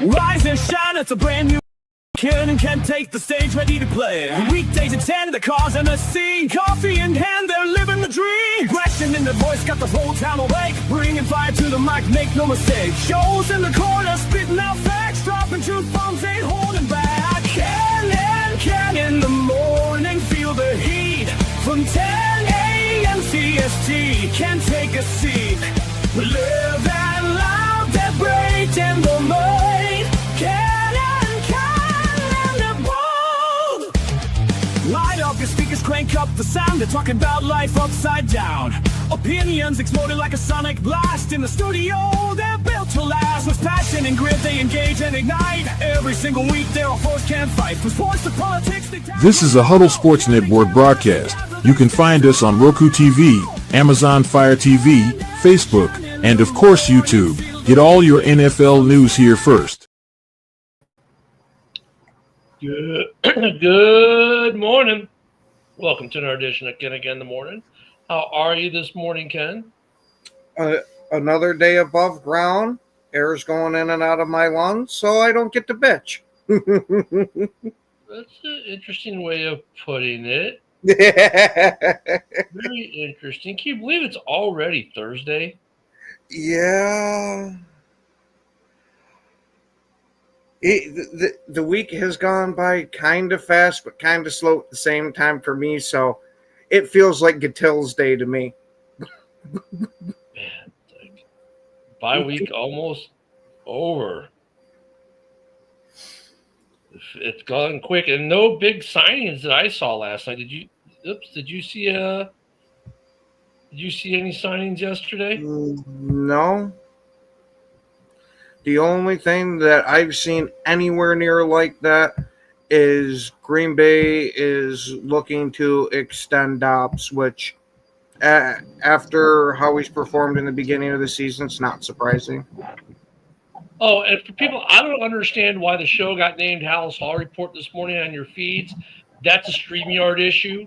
Rise and shine, it's a brand new kid and can take the stage, ready to play. Weekdays at 10, the cars and the scene, coffee in hand, they're living the dream. Aggression in the voice, got the whole town awake, bringing fire to the mic, make no mistake. Shows in the corner, spitting out facts, dropping truth bombs, ain't holding back. Can in the morning, feel the heat from 10 a.m. CST. Can take a seat, live and loud, that break in the mind. Can and bold. Light up your speakers, crank up the sound. They're talking about life upside down. Opinions exploded like a sonic blast in the studio. They're built to last. With passion and grit, they engage and ignite. Every single week, they're a force can't fight. From sports to politics, This is a Huddle Sports Network broadcast. You can find us on Roku TV, Amazon Fire TV, Facebook, and of course YouTube. Get all your NFL news here first. Good morning. Welcome to another edition of Ken Again in the Morning. How are you this morning, Ken? Another day above ground. Air's going in and out of my lungs, so I don't get to bitch. That's an interesting way of putting it. Very interesting. Can you believe it's already Thursday? Yeah. The week has gone by kind of fast, but kind of slow at the same time for me, so it feels like Gatill's Day to me. Man, like bye week almost over. It's gone quick, and no big signings that I saw last night. Did you see any signings yesterday? No. The only thing that I've seen anywhere near like that is Green Bay is looking to extend Dobbs, which after how he's performed in the beginning of the season, it's not surprising. Oh, and for people, I don't understand why the show got named Halas Hall Report this morning on your feeds. That's a StreamYard issue.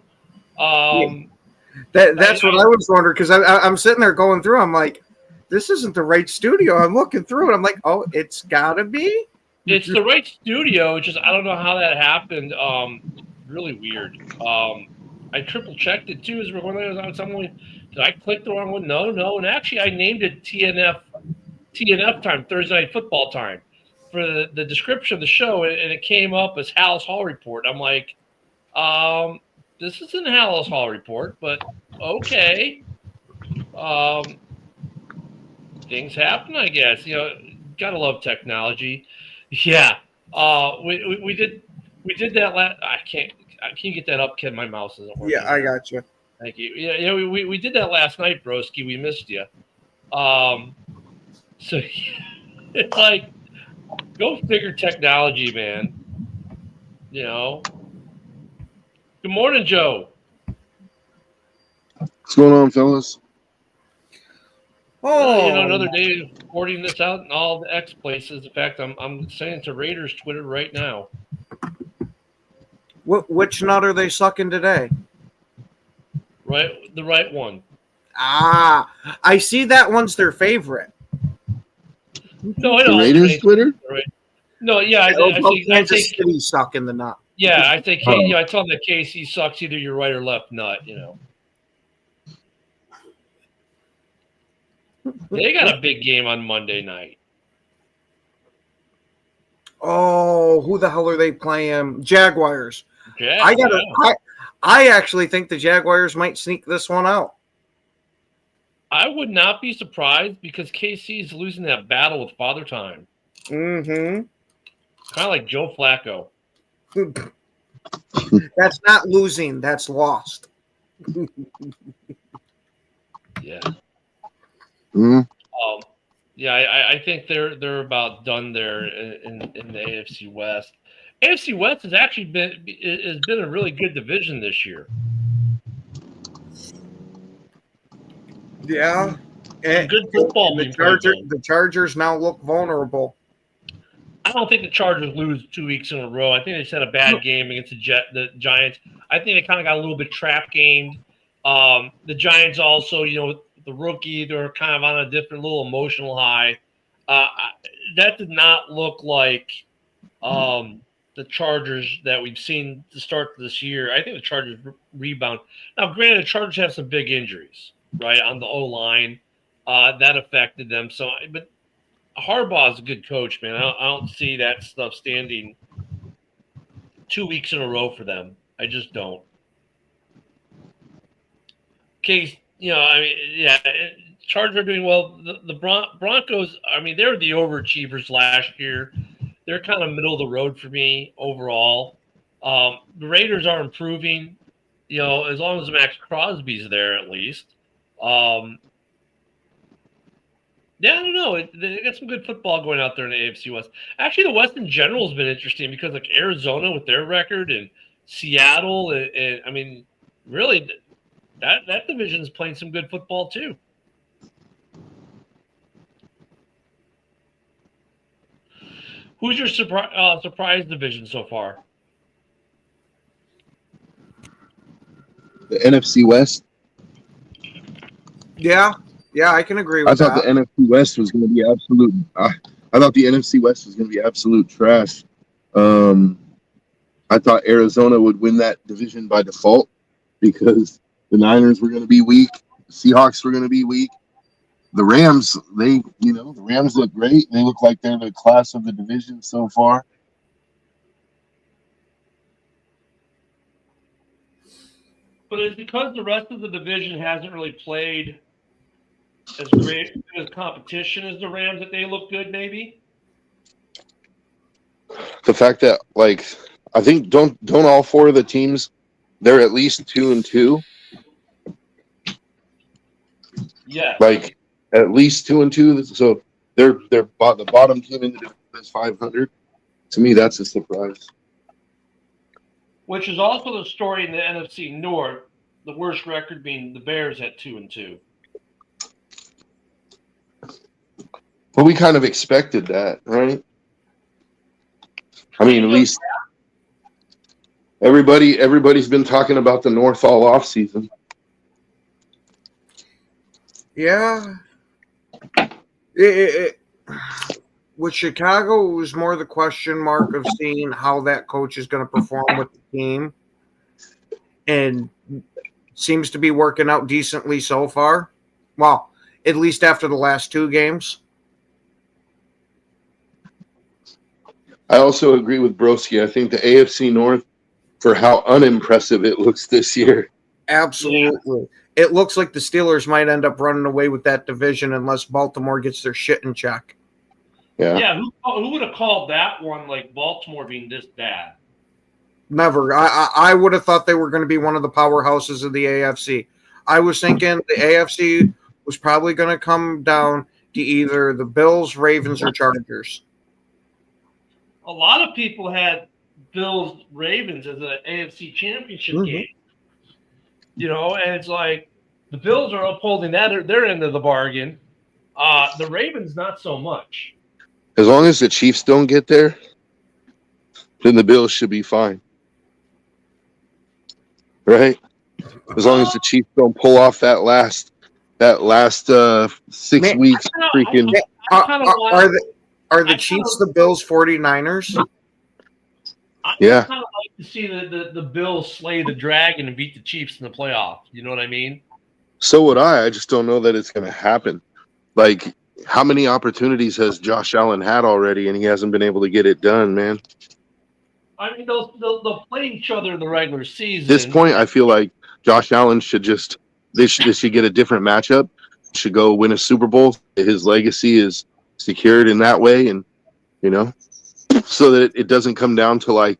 That's what I was wondering, because I'm sitting there going through. I'm like, this isn't the right studio. I'm looking through it. I'm like, oh, it's got to be. It's the right studio. It's just I don't know how that happened. Really weird. I triple checked it too as we're going. Did I click the wrong one? No. And actually, I named it TNF time, Thursday Night Football time, for the description of the show, and it came up as Halas Hall Report. I'm like, this isn't Halas Hall Report, but okay. Things happen, I guess. You know, gotta love technology. Yeah. We did that last. Can you get that up, Ken? My mouse isn't working. Yeah, I got you. Thank you. Yeah. We did that last night, broski. We missed you. So it's like, go figure technology, man. You know. Good morning, Joe. What's going on, fellas? Oh, Another day of reporting this out in all the X places. In fact, I'm saying to Raiders Twitter right now. which nut are they sucking today? Right, the right one. Ah, I see that one's their favorite. No, I know. The Raiders Twitter? Right. No, yeah, I Kansas think City sucking the nut. yeah, I think I tell them that KC sucks either your right or left nut. You know, they got a big game on Monday night. Oh, who the hell are they playing? Jaguars. Yeah, I actually think the Jaguars might sneak this one out. I would not be surprised because KC is losing that battle with Father Time. Mm-hmm. Kind of like Joe Flacco. That's not losing. That's lost. Yeah. Mm-hmm. Yeah, I think they're about done there in the AFC West. AFC West has actually been a really good division this year. Yeah. And good football. The Chargers now look vulnerable. I don't think the Chargers lose 2 weeks in a row. I think they just had a bad game against the Giants. I think they kind of got a little bit trap gamed. The Giants also, the rookie, they're kind of on a different little emotional high. That did not look like the Chargers that we've seen to start this year. I think the Chargers rebound. Now, granted, the Chargers have some big injuries, right, on the O line. That affected them. So, but Harbaugh's a good coach, man. I don't see that stuff standing 2 weeks in a row for them. I just don't. Case, I mean, yeah, Chargers are doing well. The Broncos, I mean, they were the overachievers last year. They're kind of middle of the road for me overall. The Raiders are improving, as long as Max Crosby's there at least. Yeah, I don't know. They got some good football going out there in the AFC West. Actually, the West in general has been interesting because like Arizona with their record and Seattle, and I mean, really, that division is playing some good football too. Who's your surprise division so far? The NFC West. Yeah, I can agree I with thought that. the NFC West was going to be absolute. I thought the NFC West was going to be absolute trash. I thought Arizona would win that division by default because the Niners were going to be weak, the Seahawks were going to be weak. The Rams, the Rams look great. They look like they're the class of the division so far. But it's because the rest of the division hasn't really played as great as competition as the Rams that they look good, maybe. The fact that, like, I think don't all four of the teams, they're at least 2-2. Yeah. Like at least 2-2. So they're the bottom team in the division is 500. To me, that's a surprise. Which is also the story in the NFC North. The worst record being the Bears at 2-2. Well, we kind of expected that, right? I mean, at least everybody's been talking about the North all off season. Yeah. With Chicago, it was more the question mark of seeing how that coach is going to perform with the team. And seems to be working out decently so far. Well, at least after the last two games. I also agree with Broski. I think the AFC North, for how unimpressive it looks this year. Absolutely. Yeah. It looks like the Steelers might end up running away with that division unless Baltimore gets their shit in check. Yeah. Who would have called that one, like Baltimore being this bad? Never. I would have thought they were going to be one of the powerhouses of the AFC. I was thinking the AFC was probably going to come down to either the Bills, Ravens, or Chargers. A lot of people had Bills Ravens as an AFC championship game. And it's like the Bills are upholding their end of the bargain. The Ravens not so much. As long as the Chiefs don't get there, then the Bills should be fine. Right? As long as the Chiefs don't pull off that last 6 weeks freaking. Are the Chiefs the Bills 49ers? Yeah. I kind of like to see the Bills slay the dragon and beat the Chiefs in the playoffs. You know what I mean? So would I. I just don't know that it's going to happen. Like, how many opportunities has Josh Allen had already, and he hasn't been able to get it done, man? I mean, they'll play each other in the regular season. At this point, I feel like Josh Allen should they should get a different matchup. Should go win a Super Bowl. His legacy is secured in that way, and so that it doesn't come down to like,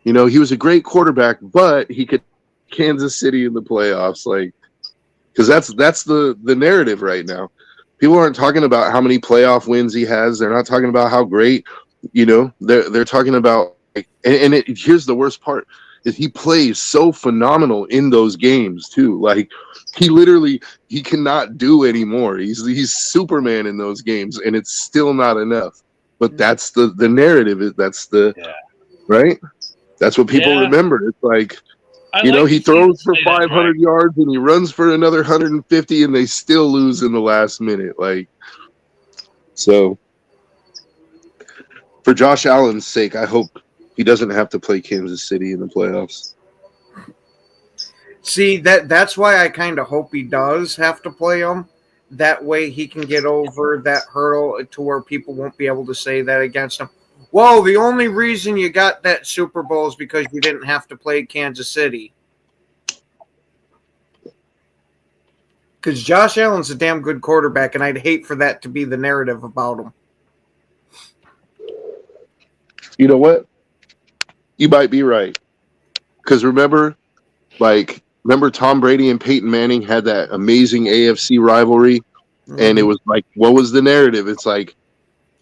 he was a great quarterback, but he could Kansas City in the playoffs, like, because that's the narrative right now. People aren't talking about how many playoff wins he has. They're not talking about how great, they're talking about, like, and here's the worst part is he plays so phenomenal in those games too. Like, he cannot do anymore. He's Superman in those games, and it's still not enough. But that's the narrative. Right? That's what people remember. It's like, he throws for 500 yards and he runs for another 150, and they still lose in the last minute. Like, so For Josh Allen's sake, I hope he doesn't have to play Kansas City in the playoffs. See, that's why I kind of hope he does have to play them. That way he can get over that hurdle to where people won't be able to say that against him. Well, the only reason you got that Super Bowl is because you didn't have to play Kansas City. Because Josh Allen's a damn good quarterback, and I'd hate for that to be the narrative about him. You know what? You might be right. Because remember Tom Brady and Peyton Manning had that amazing AFC rivalry, and it was like, what was the narrative? It's like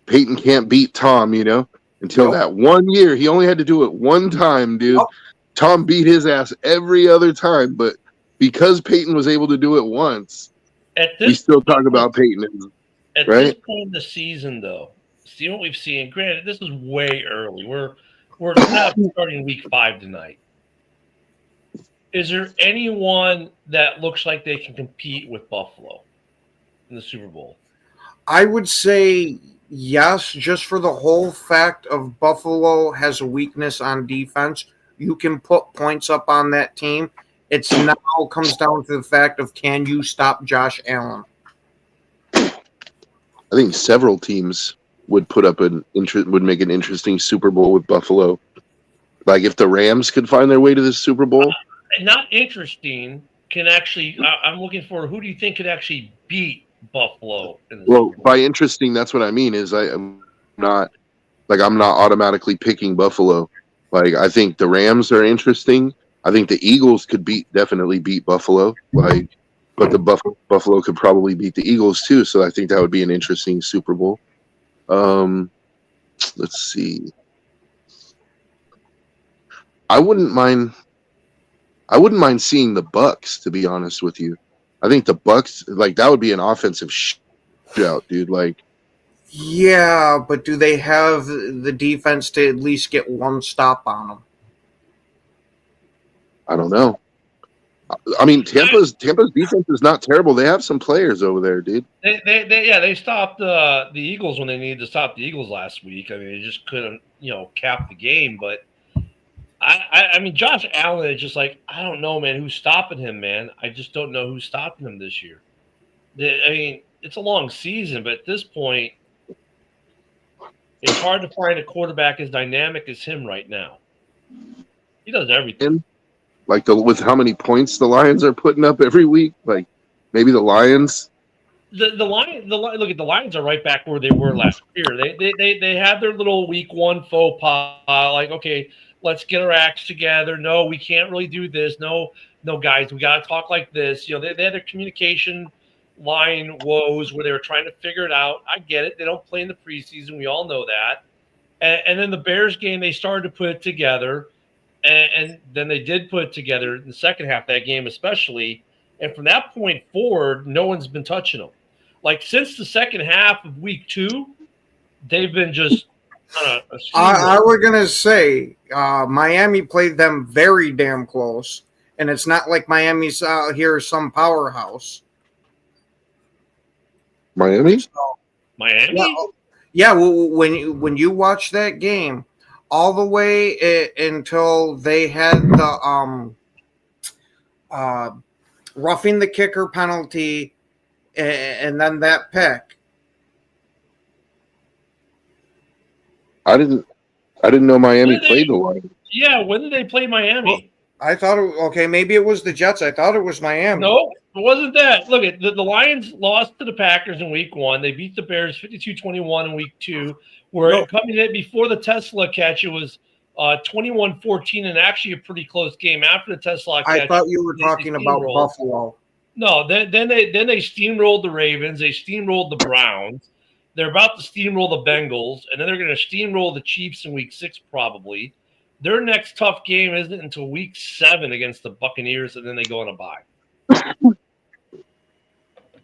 Peyton can't beat Tom, until that 1 year. He only had to do it one time, dude. Tom beat his ass every other time, but because Peyton was able to do it once, we still talk about Peyton. At this point in the season, though, see what we've seen. Granted, this is way early. We're not starting week 5 tonight. Is there anyone that looks like they can compete with Buffalo in the Super Bowl? I would say yes, just for the whole fact of Buffalo has a weakness on defense. You can put points up on that team. It's now comes down to the fact of, can you stop Josh Allen? I think several teams would would make an interesting Super Bowl with Buffalo. Like if the Rams could find their way to the Super Bowl. Not interesting. I'm looking for, who do you think could actually beat Buffalo in the Super Bowl? By interesting, that's what I mean. Is I'm not automatically picking Buffalo. Like I think the Rams are interesting. I think the Eagles could definitely beat Buffalo. But the Buffalo could probably beat the Eagles too. So I think that would be an interesting Super Bowl. Let's see. I wouldn't mind seeing the Bucks, to be honest with you. I think the Bucks, that would be an offensive shootout, dude. Yeah, but do they have the defense to at least get one stop on them? I don't know. I mean, Tampa's defense is not terrible. They have some players over there, dude. They stopped the Eagles when they needed to stop the Eagles last week. I mean, they just couldn't, cap the game. But I mean, Josh Allen is just like, I don't know, man, who's stopping him, man. I just don't know who's stopping him this year. I mean, it's a long season, but at this point, it's hard to find a quarterback as dynamic as him right now. He does everything. With how many points the Lions are putting up every week, maybe the Lions. The Lions are right back where they were last year. They had their little week 1 faux pas, okay, let's get our acts together. No, we can't really do this. No, guys, we got to talk like this. They had their communication line woes where they were trying to figure it out. I get it. They don't play in the preseason. We all know that. And then the Bears game, they started to put it together. And then they did put it together in the second half of that game, especially. And from that point forward, no one's been touching them. Since the second half of week 2, they've been just. I was going to say Miami played them very damn close. And it's not like Miami's out here some powerhouse. Miami? Miami? Yeah, when you watch that game, all the way until they had the roughing the kicker penalty and then that pick. I didn't know Miami played the Lions. Yeah, when did they play Miami? Well, I thought, maybe it was the Jets. I thought it was Miami. No, it wasn't that. Look, the Lions lost to the Packers in week 1. They beat the Bears 52-21 in week 2. Coming in before the Tesla catch, it was 21-14, and actually a pretty close game after the Tesla catch. I thought you were talking about Buffalo. No, then they steamrolled the Ravens. They steamrolled the Browns. They're about to steamroll the Bengals, and then they're going to steamroll the Chiefs in week 6 probably. Their next tough game isn't until week 7 against the Buccaneers, and then they go on a bye.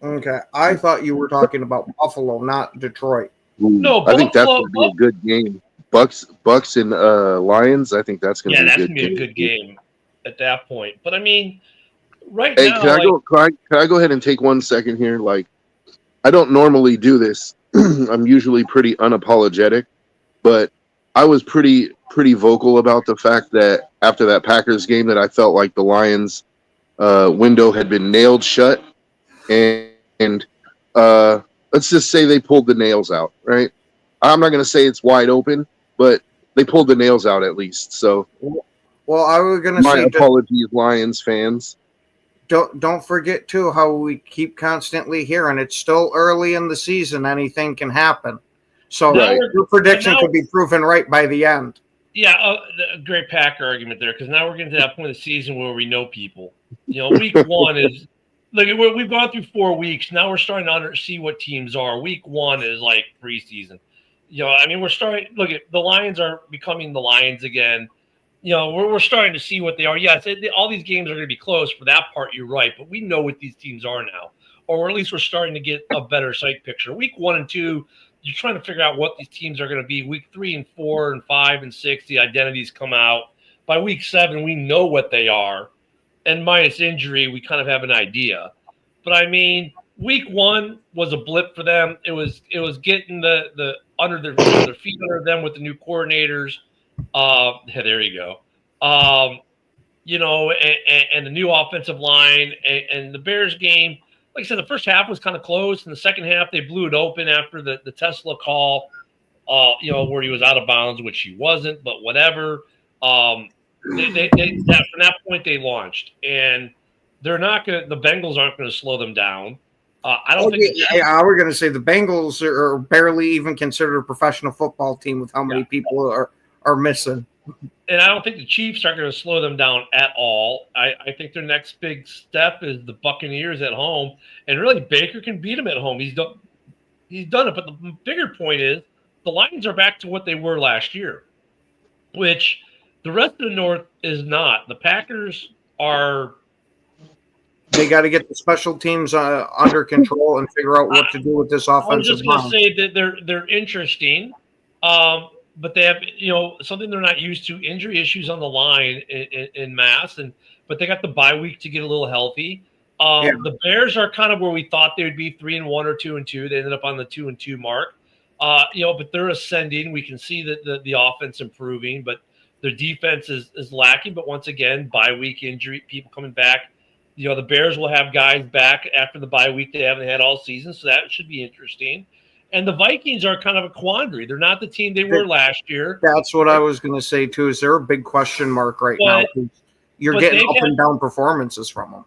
Okay, I thought you were talking about Buffalo, not Detroit. No, I think that's going to be a good game. Bucks and Lions. I think that's going to be a good game. Yeah, that's going to be a good game at that point. But I mean, right now, can I go ahead and take 1 second here? I don't normally do this. I'm usually pretty unapologetic, but I was pretty vocal about the fact that after that Packers game that I felt like the Lions window had been nailed shut, and let's just say they pulled the nails out. Right? I'm not going to say it's wide open, but they pulled the nails out at least. So, Well, I was going to my say, apologies, Lions fans. don't forget too how we keep constantly hearing it's still early in the season, anything can happen. So Right. your prediction could be proven right by the end. Yeah, a great Packer argument there, because now we're getting to that point of the season where we know people. Week one is look. We've gone through 4 weeks. Now we're starting to see what teams are. Week one is like preseason. We're starting. Look at the Lions are becoming the Lions again. We're starting to see what they are. Yes, all these games are going to be close. For that part, you're right. But we know what these teams are now, or at least we're starting to get a better sight picture. Week 1 and 2. You're trying to figure out what these teams are going to be. Week 3 and 4 and 5 and 6, the identities come out. By week 7, we know what they are. And minus injury, we kind of have an idea. But week 1 was a blip for them. It was getting the under their feet under them with the new coordinators. There you go. And the new offensive line and the Bears game. Like I said, the first half was kind of close. In the second half, they blew it open after the Tesla call, where he was out of bounds, which he wasn't, but whatever. From that point, they launched. And they're not going to – the Bengals aren't going to slow them down. I don't think – I was going to say the Bengals are barely even considered a professional football team with how many people are missing. And I don't think the Chiefs are going to slow them down at all. I think their next big step is the Buccaneers at home. And really, Baker can beat them at home. He's done it. But the bigger point is the Lions are back to what they were last year, which the rest of the North is not. The Packers are – they got to get the special teams under control and figure out what to do with this offensive line. I was just going to say that they're interesting. But they have, something they're not used to, injury issues on the line in mass, but they got the bye week to get a little healthy. The Bears are kind of where we thought they would be, 3-1 or 2-2. They ended up on the 2-2 mark. But they're ascending. We can see that the offense improving, but their defense is lacking. But once again, bye week injury, people coming back. The Bears will have guys back after the bye week they haven't had all season, so that should be interesting. And the Vikings are kind of a quandary. They're not the team they were last year. That's what I was going to say, too. Is there a big question mark right now? You're getting up and down performances from them.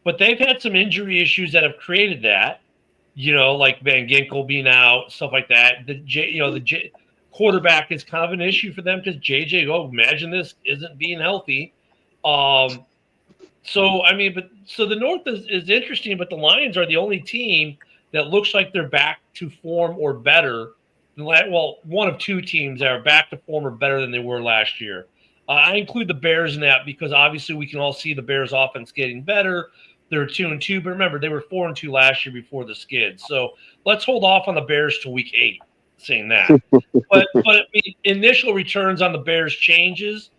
But they've had some injury issues that have created that, like Van Ginkel being out, stuff like that. The quarterback is kind of an issue for them because imagine this, isn't being healthy. So the North is interesting, but the Lions are the only team that looks like they're back to form or better. Well, one of 2 teams that are back to form or better than they were last year. I include the Bears in that because obviously we can all see the Bears offense getting better. They're 2-2, but remember, they were 4-2 last year before the skid. So let's hold off on the Bears to week 8, saying that. but initial returns on the Bears changes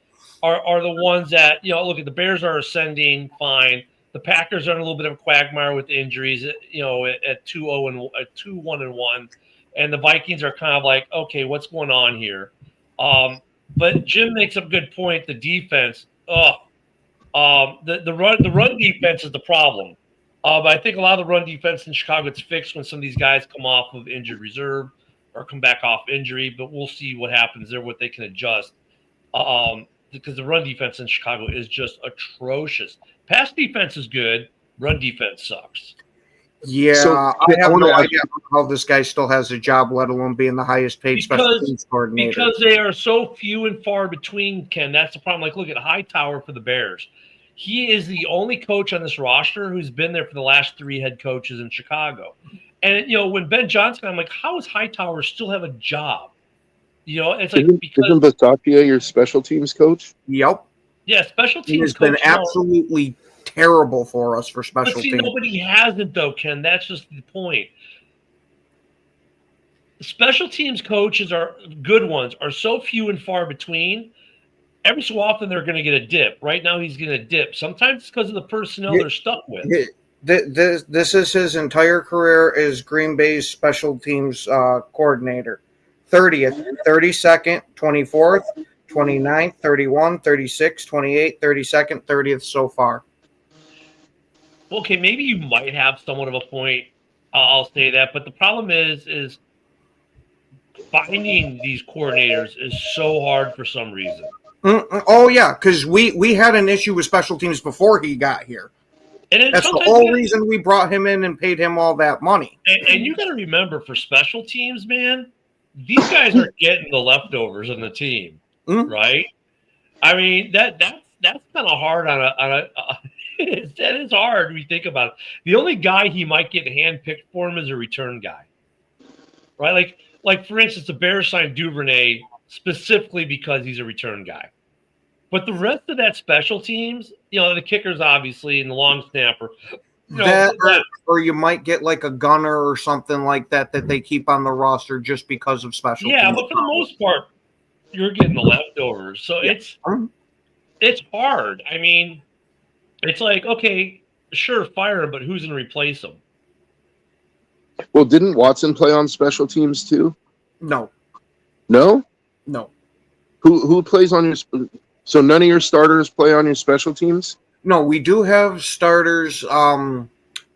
are the ones that, look at the Bears are ascending fine. The Packers are in a little bit of a quagmire with injuries, at 2-1-1, and the Vikings are kind of like, okay, what's going on here? But Jim makes a good point. The defense, the run defense is the problem. But I think a lot of the run defense in Chicago gets fixed when some of these guys come off of injured reserve or come back off injury. But we'll see what happens there, what they can adjust. Because the run defense in Chicago is just atrocious. Pass defense is good. Run defense sucks. Yeah, so, I have no idea how this guy still has a job, let alone being the highest paid special teams coordinator. Because they are so few and far between, Ken. That's the problem. Like, look at Hightower for the Bears. He is the only coach on this roster who's been there for the last 3 head coaches in Chicago. And, when Ben Johnson, I'm like, how does Hightower still have a job? It's like isn't Batapia your special teams coach? Yep. Yeah, special teams. He's been absolutely terrible for us for special teams. Nobody hasn't, though, Ken. That's just the point. Special teams coaches are good ones are so few and far between. Every so often they're going to get a dip. Right now he's getting a dip. Sometimes it's because of the personnel they're stuck with. This is his entire career as Green Bay's special teams coordinator. 30th, 32nd, 24th, 29th, 31, 36, 28, 32nd, 30th so far. Okay, maybe you might have somewhat of a point. I'll say that, but the problem is finding these coordinators is so hard for some reason. Oh yeah, because we had an issue with special teams before he got here. And that's the whole reason we brought him in and paid him all that money. And you got to remember, for special teams, man, these guys are getting the leftovers in the team, right? I mean, that's kind of hard on a that is hard when you think about it. The only guy he might get handpicked for him is a return guy, right? Like for instance, the Bears signed Duvernay specifically because he's a return guy. But the rest of that special teams, the kickers obviously and the long snapper. Or you might get like a gunner or something like that they keep on the roster just because of special teams. Yeah, but for the most part, you're getting the leftovers. So it's hard. I mean, it's like, okay, sure, fire him, but who's going to replace him? Well, didn't Watson play on special teams too? No. No? No. Who plays on your so none of your starters play on your special teams? No, we do have starters.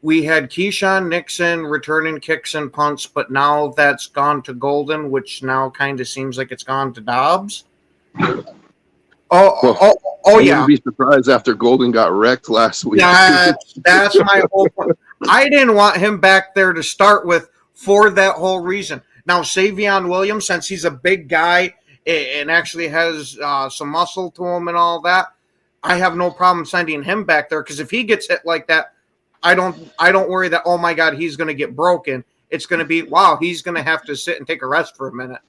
We had Keyshawn Nixon returning kicks and punts, but now that's gone to Golden, which now kind of seems like it's gone to Dobbs. Oh, yeah. Wouldn't be surprised after Golden got wrecked last week. That's my whole point. I didn't want him back there to start with for that whole reason. Now, Savion Williams, since he's a big guy and actually has some muscle to him and all that, I have no problem sending him back there, because if he gets hit like that, I don't worry that, oh my God, he's going to get broken. It's going to be, wow, he's going to have to sit and take a rest for a minute.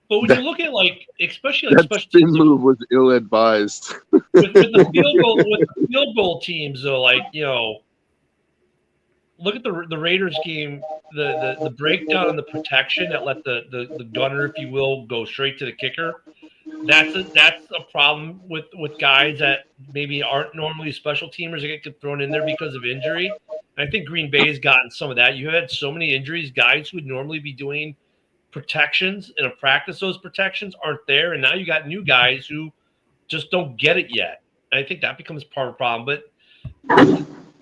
But when you look at especially that spin move was ill-advised. with the field goal teams, though, look at the Raiders game, the breakdown and the protection that let the gunner, if you will, go straight to the kicker. That's a problem with guys that maybe aren't normally special teamers that get thrown in there because of injury. And I think Green Bay's gotten some of that. You had so many injuries, guys who would normally be doing protections and a practice, those protections aren't there, and now you got new guys who just don't get it yet. And I think that becomes part of the problem. But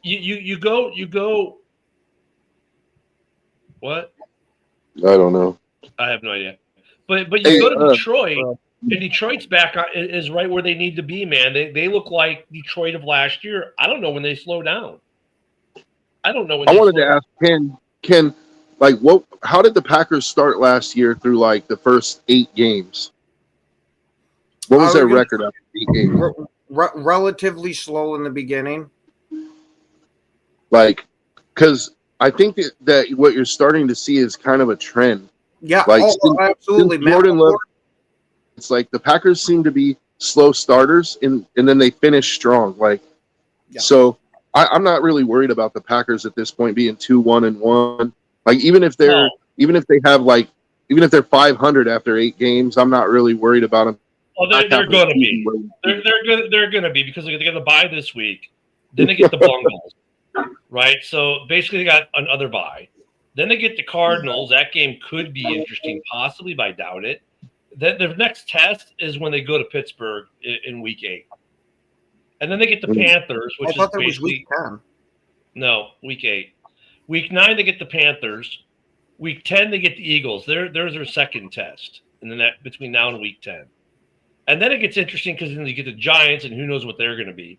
you go. What? I don't know. I have no idea. But you go to Detroit, and Detroit's back is right where they need to be, man. They look like Detroit of last year. I don't know when they slow down. I don't know when. I wanted to ask Ken, how did the Packers start last year through the first 8 games? What was their record after 8 games? Relatively slow in the beginning. Because I think that what you're starting to see is kind of a trend. Yeah, absolutely. Since Jordan Love, it's like the Packers seem to be slow starters, and then they finish strong. So I'm not really worried about the Packers at this point being 2-1-1. Even if they're 500 after 8 games, I'm not really worried about them. Oh, they're going to be. They're going to be, because they're going to bye this week. Then they get the Bungles, right? So basically, they got another bye. Then they get the Cardinals. That game could be interesting, possibly, but I doubt it. Then their next test is when they go to Pittsburgh in week 8, and then they get the Panthers, which I thought that was week 10. No, week 8. Week 9 they get the Panthers. Week 10 they get the Eagles. There's their second test, and then that between now and week 10, and then it gets interesting because then you get the Giants, and who knows what they're going to be.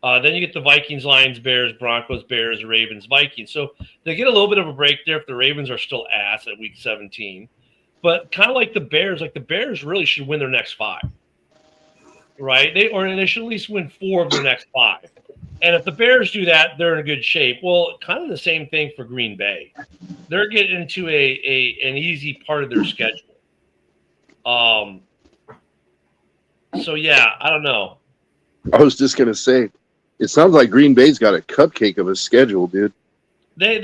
Then you get the Vikings, Lions, Bears, Broncos, Bears, Ravens, Vikings. So they get a little bit of a break there if the Ravens are still ass at week 17. But kind of like the Bears really should win their next 5, right? They should at least win 4 of their next 5. And if the Bears do that, they're in good shape. Well, kind of the same thing for Green Bay. They're getting into an easy part of their schedule. So yeah, I don't know. I was just gonna say, it sounds like Green Bay's got a cupcake of a schedule, dude. They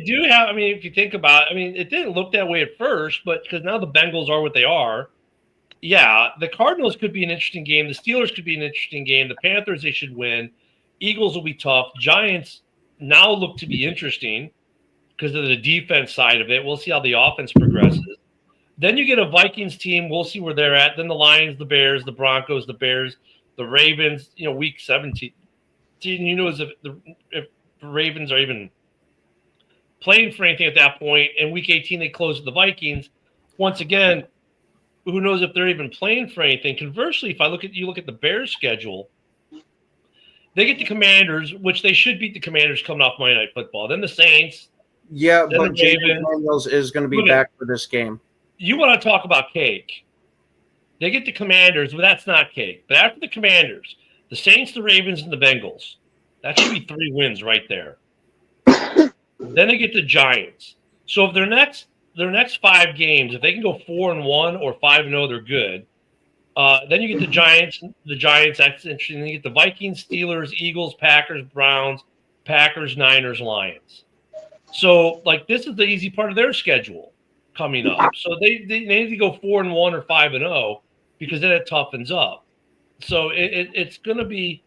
do have. I mean, if you think about it, it didn't look that way at first, but because now the Bengals are what they are. Yeah, the Cardinals could be an interesting game. The Steelers could be an interesting game. The Panthers, they should win. Eagles will be tough. Giants now look to be interesting because of the defense side of it. We'll see how the offense progresses. Then you get a Vikings team. We'll see where they're at. Then the Lions, the Bears, the Broncos, the Bears, the Ravens. Week 17. Who knows if the Ravens are even playing for anything at that point. And week 18, they close the Vikings. Once again, who knows if they're even playing for anything? Conversely, if you look at the Bears' schedule, they get the Commanders, which they should beat the Commanders coming off Monday Night Football. Then the Saints. Yeah, then but the Ravens. Daniels is going to be back for this game. You want to talk about cake. They get the Commanders, but that's not cake. But after the Commanders, the Saints, the Ravens, and the Bengals. That should be 3 wins right there. Then they get the Giants. So if their next 5 games, if they can go 4-1 or 5-0, they're good. Then you get the Giants. That's interesting. Then you get the Vikings, Steelers, Eagles, Packers, Browns, Packers, Niners, Lions. So, this is the easy part of their schedule coming up. So they need to go 4-1 or 5-0 because then it toughens up. So it's going to be,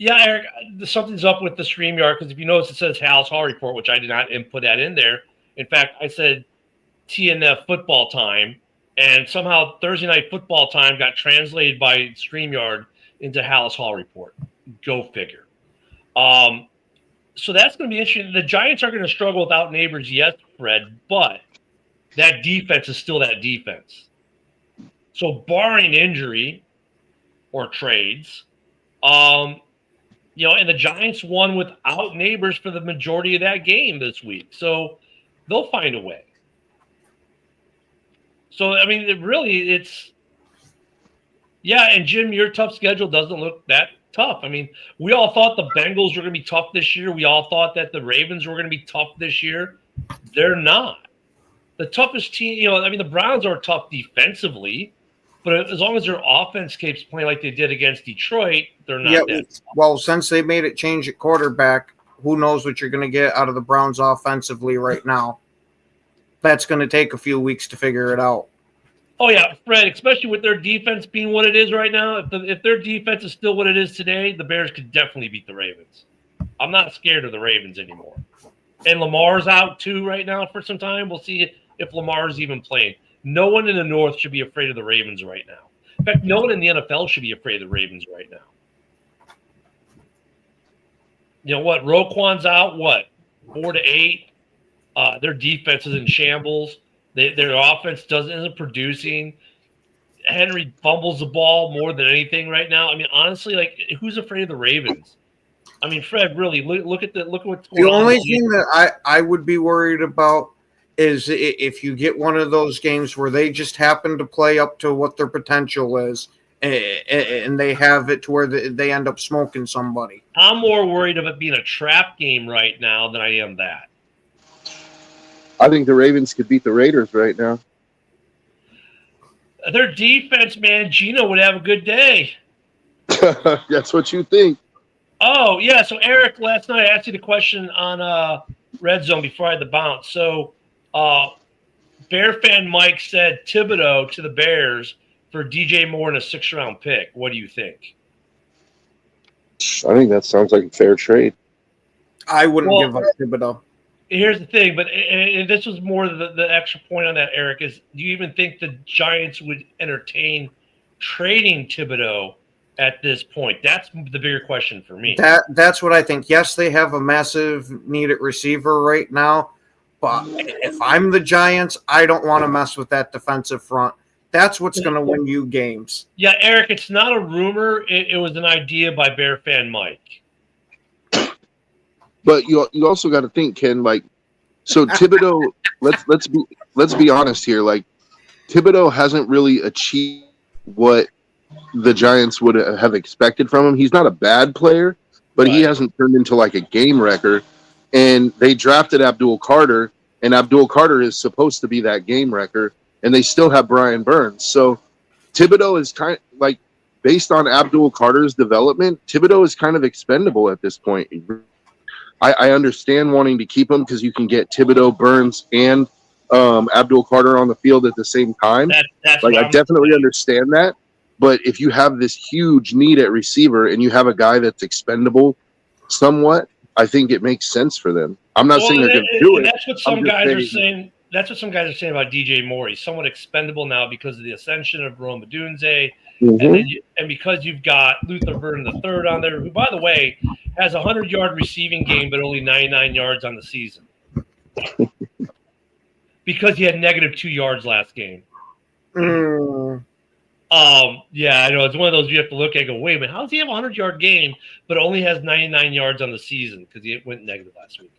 Eric, something's up with the StreamYard because if you notice, it says Halas Hall report, which I did not input that in there. In fact, I said TNF football time. And somehow Thursday night football time got translated by StreamYard into Halas Hall report. Go figure. So that's going to be interesting. The Giants are going to struggle without Neighbors, yes, Fred, but that defense is still that defense. So barring injury or trades, and the Giants won without Neighbors for the majority of that game this week. So they'll find a way. So, I mean, and Jim, your tough schedule doesn't look that tough. I mean, we all thought the Bengals were going to be tough this year. We all thought that the Ravens were going to be tough this year. They're not. The toughest team, the Browns are tough defensively, but as long as their offense keeps playing like they did against Detroit, they're not that tough. Well, since they made it change at quarterback, who knows what you're going to get out of the Browns offensively right now. That's going to take a few weeks to figure it out. Oh, yeah, Fred, especially with their defense being what it is right now. If their defense is still what it is today, the Bears could definitely beat the Ravens. I'm not scared of the Ravens anymore. And Lamar's out, too, right now for some time. We'll see if Lamar's even playing. No one in the North should be afraid of the Ravens right now. In fact, no one in the NFL should be afraid of the Ravens right now. You know what? Roquan's out, 4 to 8? Their defense is in shambles. Their offense isn't producing. Henry fumbles the ball more than anything right now. I mean, honestly, who's afraid of the Ravens? I mean, Fred, really look at what's going on. The only thing that I would be worried about is if you get one of those games where they just happen to play up to what their potential is, and they have it to where they end up smoking somebody. I'm more worried of it being a trap game right now than I am that. I think the Ravens could beat the Raiders right now. Their defense, man, Gino would have a good day. That's what you think. Oh, yeah. So, Eric, last night I asked you the question on Red Zone before I had the bounce. So, Bear fan Mike said Thibodeau to the Bears for DJ Moore and a 6th-round pick. What do you think? I think that sounds like a fair trade. I wouldn't give up Thibodeau. Here's the thing, but and this was more the extra point on that, Eric, is do you even think the Giants would entertain trading Thibodeau at this point? That's the bigger question for me. That's what I think. Yes, they have a massive need at receiver right now, but if I'm the Giants, I don't want to mess with that defensive front. That's what's going to win you games. Yeah, Eric, it's not a rumor. It was an idea by Bear fan Mike. But you also got to think, Ken. So Thibodeau. let's be honest here. Thibodeau hasn't really achieved what the Giants would have expected from him. He's not a bad player, but he hasn't turned into a game wrecker. And they drafted Abdul Carter, and Abdul Carter is supposed to be that game wrecker. And they still have Brian Burns. So Thibodeau is kind of based on Abdul Carter's development. Thibodeau is kind of expendable at this point. I understand wanting to keep him because you can get Thibodeau, Burns, and Abdul Carter on the field at the same time. I definitely understand that. But if you have this huge need at receiver and you have a guy that's expendable somewhat, I think it makes sense for them. I'm not saying they're going to do it. That's what some guys are saying. that's what some guys are saying about DJ Moore. He's somewhat expendable now because of the ascension of Rome Odunze, and because you've got Luther Burden III on there, who, by the way, has a 100-yard receiving game but only 99 yards on the season because he had -2 yards last game. Yeah, I know. It's one of those you have to look at and go, wait a minute, how does he have a 100-yard game but only has 99 yards on the season because he went negative last week?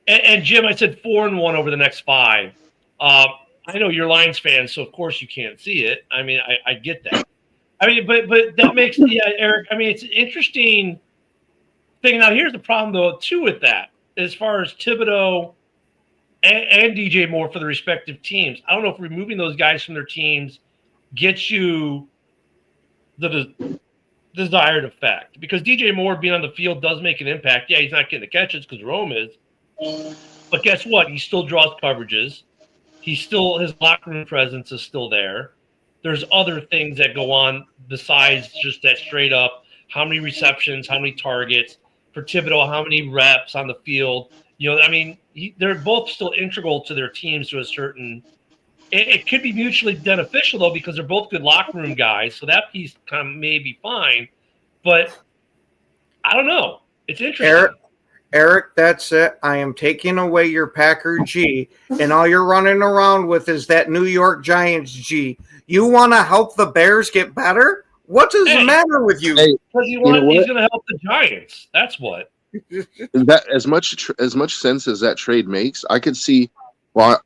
And Jim, I said 4-1 over the next 5. I know you're Lions fans, so of course you can't see it. I mean, I get that. I mean, but that makes Eric. I mean, it's an interesting thing. Now, here's the problem though, too, with that, as far as Thibodeau and DJ Moore for the respective teams. I don't know if removing those guys from their teams gets you the desired effect, because DJ Moore being on the field does make an impact. Yeah, he's not getting the catches because Rome is. But guess what? He still draws coverages. His locker room presence is still there. There's other things that go on besides just that straight up, how many receptions, how many targets. For Thibodeau, how many reps on the field. I mean, they're both still integral to their teams to a certain – it could be mutually beneficial, though, because they're both good locker room guys, so that piece kind of may be fine. But I don't know. It's interesting. Eric, that's it. I am taking away your Packer G, and all you're running around with is that New York Giants G. You want to help the Bears get better? What does the matter with you? Hey, because he's going to help the Giants. That's what. That as much sense as that trade makes, I could see. Well,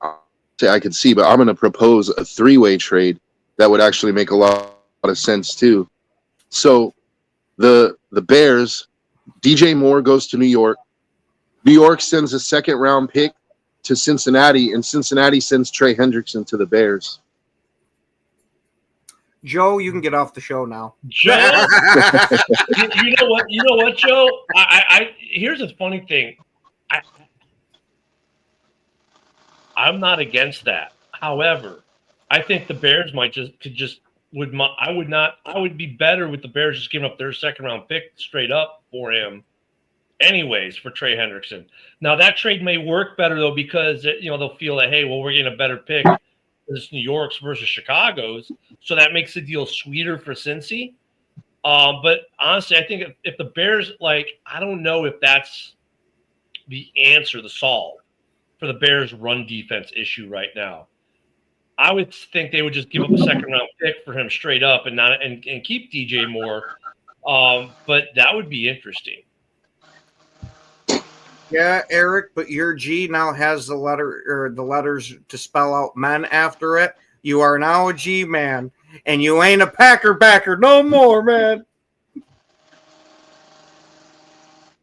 I could see, but I'm going to propose a 3-way trade that would actually make a lot of sense too. So, the Bears, DJ Moore goes to New York. New York sends a 2nd-round pick to Cincinnati, and Cincinnati sends Trey Hendrickson to the Bears. Joe, you can get off the show now. Joe, you know what, Joe? I here's the funny thing. I'm not against that. However, I think the Bears I would be better with the Bears just giving up their 2nd-round pick straight up for him. Anyways, for Trey Hendrickson. Now that trade may work better though, because they'll feel that, hey, well, we're getting a better pick. This New York's versus Chicago's, so that makes the deal sweeter for Cincy. But honestly, I think if the Bears, I don't know if that's the answer, the solve for the Bears' run defense issue right now. I would think they would just give up a 2nd-round pick for him straight up and not and keep DJ Moore. But that would be interesting. Yeah, Eric, but your G now has the letters to spell out men after it. You are now a G man, and you ain't a Packer backer no more, man.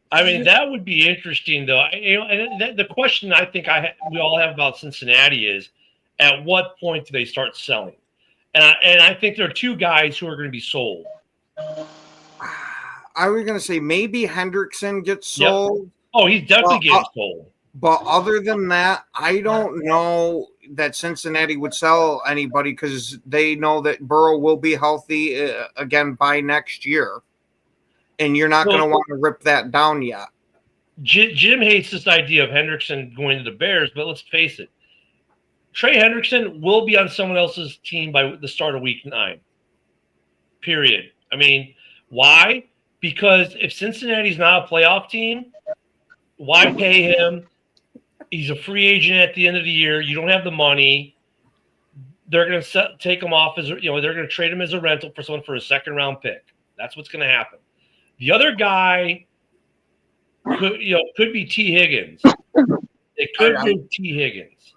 I mean, that would be interesting, though. And the question I think we all have about Cincinnati is, at what point do they start selling? And I think there are 2 guys who are going to be sold. I was going to say maybe Hendrickson gets sold. Yep. Oh, he's definitely getting sold. But other than that, I don't know that Cincinnati would sell anybody because they know that Burrow will be healthy again by next year. And you're not going to want to rip that down yet. Jim hates this idea of Hendrickson going to the Bears, but let's face it. Trey Hendrickson will be on someone else's team by the start of week 9. Period. I mean, why? Because if Cincinnati's not a playoff team, why pay him? He's a free agent at the end of the year. You don't have the money. They're going to take him off they're going to trade him as a rental for someone for a 2nd-round pick. That's what's going to happen. The other guy could be T. Higgins. It could be T. Higgins.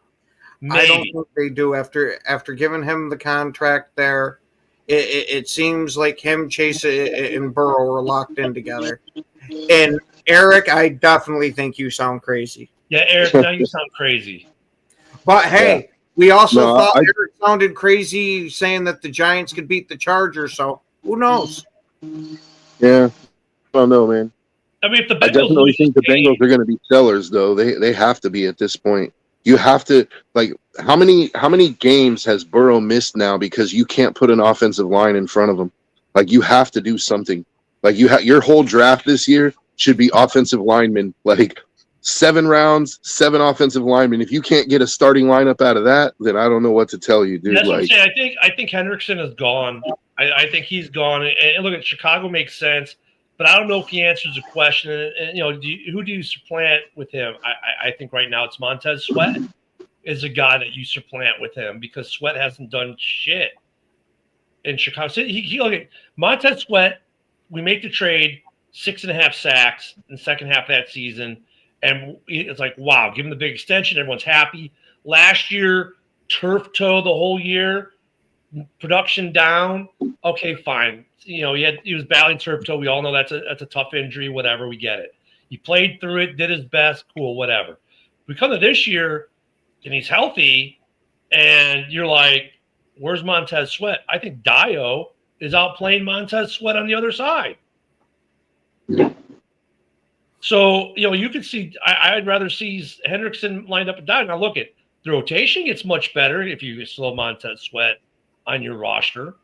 Maybe. I don't think they do after giving him the contract there. It seems like him, Chase, and Burrow are locked in together. And Eric, I definitely think you sound crazy. Yeah, Eric, now you sound crazy. But hey, we also thought Eric sounded crazy saying that the Giants could beat the Chargers. So who knows? Yeah, I don't know, man. I mean, if the Bengals I definitely think the Bengals are going to be sellers, though. They have to be at this point. You have to how many games has Burrow missed now because you can't put an offensive line in front of him? You have to do something. Your whole draft this year should be offensive linemen, 7 rounds, 7 offensive linemen. If you can't get a starting lineup out of that, then I don't know what to tell you, dude. That's what I'm saying. I think Hendrickson is gone. I think he's gone. And look, at Chicago makes sense, but I don't know if he answers the question. And who do you supplant with him? I think right now it's Montez Sweat is a guy that you supplant with him because Sweat hasn't done shit in Chicago. So he look at Montez Sweat. We make the trade, 6.5 sacks in the second half of that season. And it's like, wow, give him the big extension. Everyone's happy. Last year, turf toe the whole year, production down. Okay, fine. He was battling turf toe. We all know that's a tough injury, whatever. We get it. He played through it, did his best, cool, whatever. We come to this year, and he's healthy, and you're like, where's Montez Sweat? I think Dio is outplaying Montez Sweat on the other side. So, you could see I'd rather see Hendrickson lined up and Dio. Now, look, at the rotation gets much better if you slow Montez Sweat on your roster.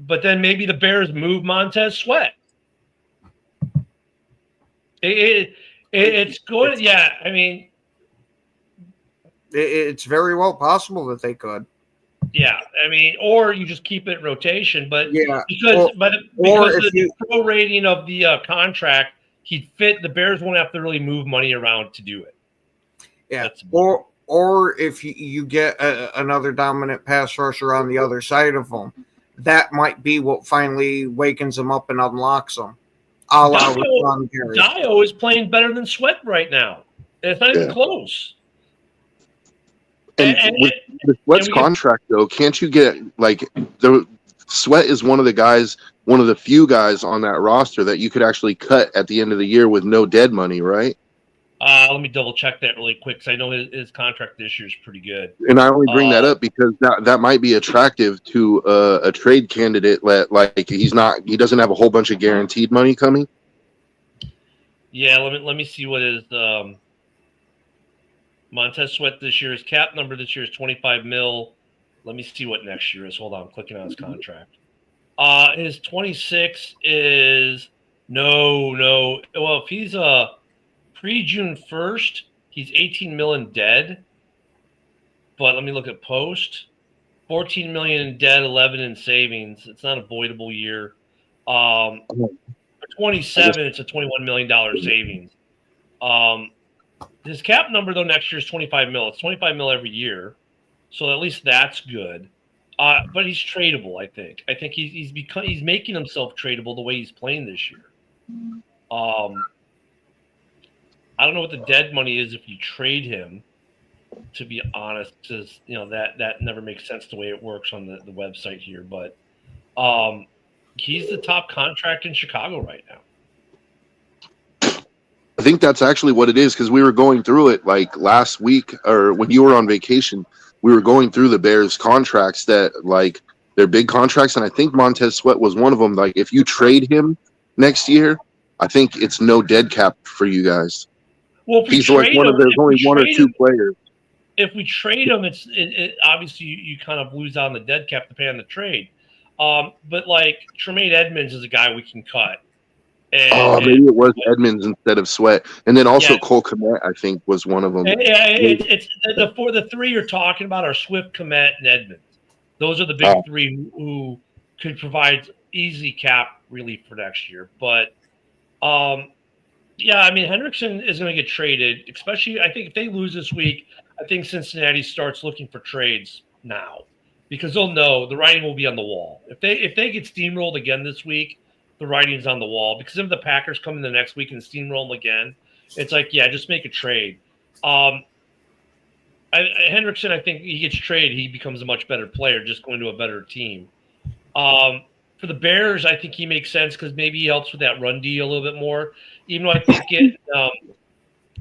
But then maybe the Bears move Montez Sweat. It's good. Yeah, I mean, it's very well possible that they could. Yeah, I mean, or you just keep it in rotation, but because the pro rating of the contract, he'd fit. The Bears won't have to really move money around to do it. Yeah, or if you get another dominant pass rusher on the other side of him, that might be what finally wakens him up and unlocks him. Dio is playing better than Sweat right now. It's not even close. And with Sweat's contract, though, can't you get Sweat is one of the few guys on that roster that you could actually cut at the end of the year with no dead money, right? Let me double check that really quick because I know his contract this year is pretty good. And I only bring that up because that might be attractive to a trade candidate. He doesn't have a whole bunch of guaranteed money coming. Yeah, let me see what his Montez Sweat this year. His cap number this year is $25 million. Let me see what next year is. Hold on, I'm clicking on his contract. His 26 is no. Well, if he's pre-June 1st, he's $18 million dead. But let me look at post. $14 million in dead, 11 in savings. It's not a voidable year. For 27, it's a $21 million savings. His cap number, though, next year is $25 million. It's $25 million every year. So at least that's good. But he's tradable, I think. I think he's making himself tradable the way he's playing this year. I don't know what the dead money is if you trade him, to be honest, because that never makes sense the way it works on the website here. But he's the top contract in Chicago right now. I think that's actually what it is because we were going through it last week or when you were on vacation. We were going through the Bears contracts that they're big contracts, and I think Montez Sweat was one of them. If you trade him next year, I think it's no dead cap for you guys. Well, if he's there's only one or two players. If we trade him, it obviously you kind of lose out on the dead cap to pay on the trade. But Tremaine Edmonds is a guy we can cut. Maybe it was Edmonds instead of Sweat, and then also Cole Kmet, I think, was one of them. It's the three you're talking about are Swift, Kmet, and Edmonds. Those are the big three who could provide easy cap relief for next year. But Hendrickson is going to get traded, especially I think if they lose this week. I think Cincinnati starts looking for trades now because they'll know the writing will be on the wall. If they get steamrolled again this week, the writing's on the wall because if the Packers come in the next week and steamroll them again, it's just make a trade. Hendrickson, I think he gets traded, he becomes a much better player just going to a better team. For the Bears, I think he makes sense because maybe he helps with that run D a little bit more. Even though I think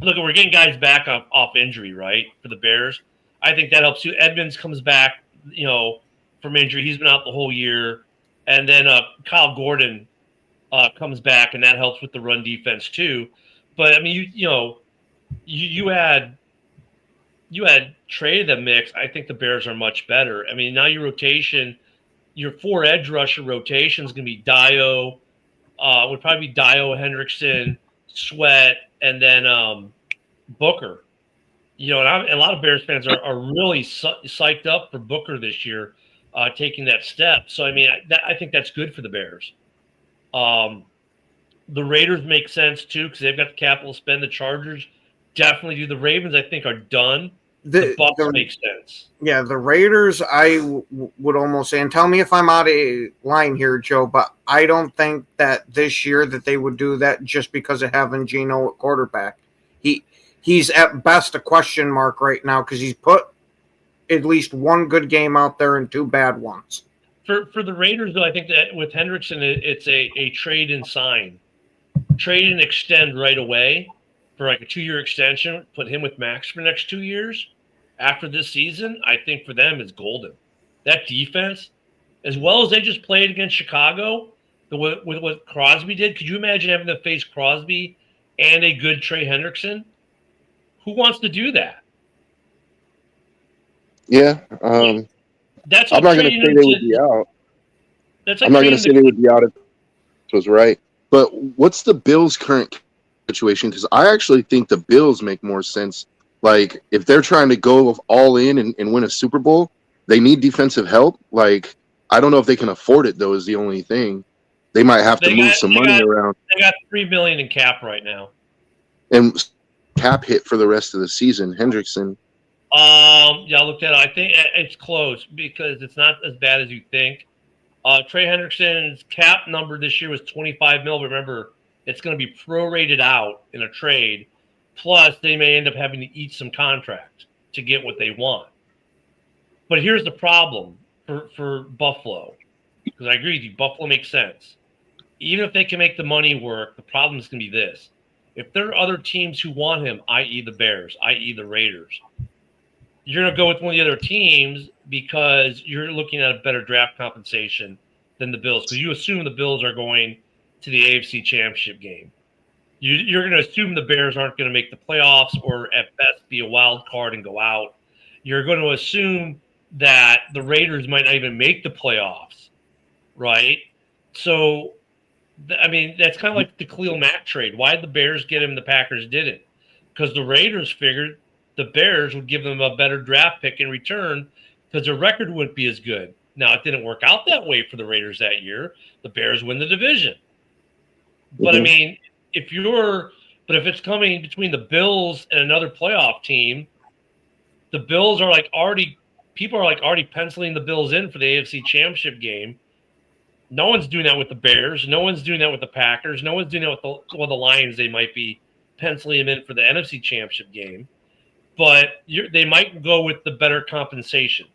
we're getting guys back off injury, right? For the Bears, I think that helps too. Edmonds comes back, from injury. He's been out the whole year, and then Kyle Gordon comes back, and that helps with the run defense too. But I mean, you had Trey in the mix. I think the Bears are much better. I mean, now your rotation, your 4 edge rusher rotation is going to be Dio. Would probably be Dio, Hendrickson, Sweat, and then Booker. And a lot of Bears fans are really psyched up for Booker this year, taking that step. So, I mean, I think that's good for the Bears. The Raiders make sense, too, because they've got the capital to spend. The Chargers definitely do. The Ravens, I think, are done. The Bucs make sense. Yeah, the Raiders, would almost say, and tell me if I'm out of line here, Joe, but I don't think that this year that they would do that just because of having Geno at quarterback. He's at best a question mark right now because he's put at least one good game out there and two bad ones. For the Raiders, though, I think that with Hendrickson, it's a trade and sign. Trade and extend right away for like a 2-year extension. Put him with Max for the next 2 years. After this season, I think for them is golden. That defense, as well as they just played against Chicago, with what Crosby did, could you imagine having to face Crosby and a good Trey Hendrickson? Who wants to do that? Yeah. That's I'm not going to say they would be out. I'm not going to say they would be out if it was right. But what's the Bills' current situation? Because I actually think the Bills make more sense. Like, if they're trying to go all in and win a Super Bowl, they need defensive help. Like, I don't know if they can afford it, though, is the only thing. They might have to move some money around. They got $3 million in cap right now. And cap hit for the rest of the season, Hendrickson. Yeah, I looked at it. I think it's close because it's not as bad as you think. Trey Hendrickson's cap number this year was $25 million. Remember, it's going to be prorated out in a trade. Plus, they may end up having to eat some contract to get what they want. But here's the problem for Buffalo, because I agree with you. Buffalo makes sense. Even if they can make the money work, the problem is going to be this. If there are other teams who want him, i.e. the Bears, i.e. the Raiders, you're going to go with one of the other teams because you're looking at a better draft compensation than the Bills, because you assume the Bills are going to the AFC Championship game. You're going to assume the Bears aren't going to make the playoffs or at best be a wild card and go out. You're going to assume that the Raiders might not even make the playoffs, right? So, I mean, that's kind of like the Khalil Mack trade. Why did the Bears get him and the Packers didn't? Because the Raiders figured the Bears would give them a better draft pick in return because their record wouldn't be as good. Now, it didn't work out that way for the Raiders that year. The Bears win the division. But, I mean, if it's coming between the Bills and another playoff team, the Bills are people are already penciling the Bills in for the AFC Championship game. No one's doing that with the Bears. No one's doing that with the Packers. No one's doing that with the Lions. They might be penciling them in for the NFC Championship game. But they might go with the better compensation.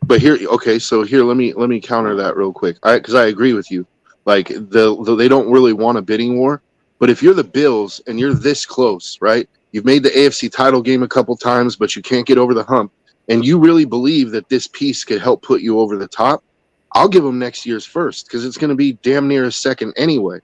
But here, okay, so here, let me counter that real quick, because I agree with you. Like, they don't really want a bidding war. But if you're the Bills and you're this close, right? You've made the AFC title game a couple times, but you can't get over the hump, and you really believe that this piece could help put you over the top, I'll give them next year's first because it's going to be damn near a second anyway.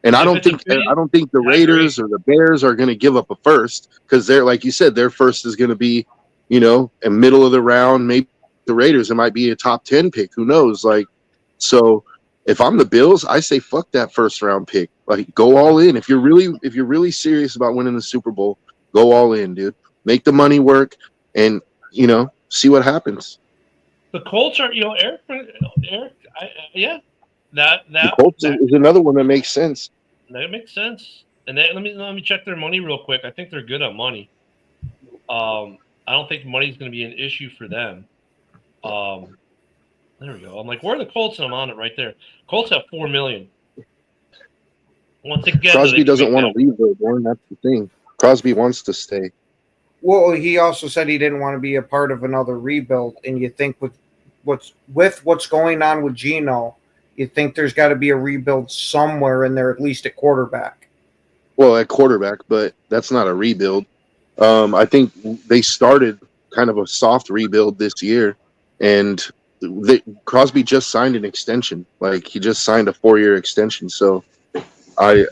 And I don't think the Raiders or the Bears are going to give up a first because they're, like you said, their first is going to be, in middle of the round. Maybe the Raiders, it might be a top 10 pick. Who knows? Like, so if I'm the Bills, I say fuck that first round pick. Like, go all in. If you're really serious about winning the Super Bowl, go all in, dude. Make the money work, and see what happens. The Colts are, Eric. Yeah, that the Colts is another one that makes sense. That makes sense. And let me check their money real quick. I think they're good on money. I don't think money's going to be an issue for them. There we go. I'm like, where are the Colts? And I'm on it right there. Colts have $4 million. Once again, Crosby doesn't want to leave, though, Warren. That's the thing. Crosby wants to stay. Well, he also said he didn't want to be a part of another rebuild. And you think with what's going on with Geno, you think there's got to be a rebuild somewhere in there, at least at quarterback. Well, at quarterback, but that's not a rebuild. I think they started kind of a soft rebuild this year, and Crosby just signed an extension. Like, he just signed a 4-year extension. So I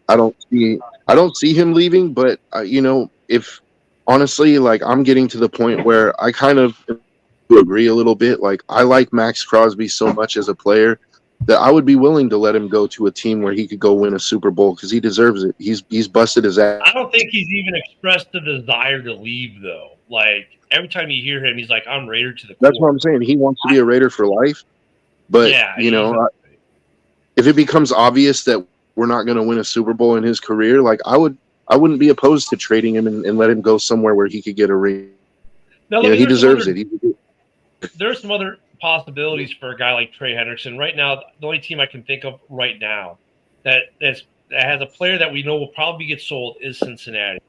don't see him leaving. But if honestly, like, I'm getting to the point where I kind of agree a little bit. Like, I like Max Crosby so much as a player. that I would be willing to let him go to a team where he could go win a Super Bowl because he deserves it. He's busted his ass. I don't think he's even expressed the desire to leave, though. Like, every time you hear him, he's like, I'm Raider to the core. That's what I'm saying. He wants to be a Raider for life. But, Yeah, if it becomes obvious that we're not going to win a Super Bowl in his career, like I wouldn't be opposed to trading him and let him go somewhere where he could get a ring. Now, He deserves it. There's some other possibilities for a guy like Trey Hendrickson. Right now, the only team I can think of right now that has a player that we know will probably get sold is Cincinnati.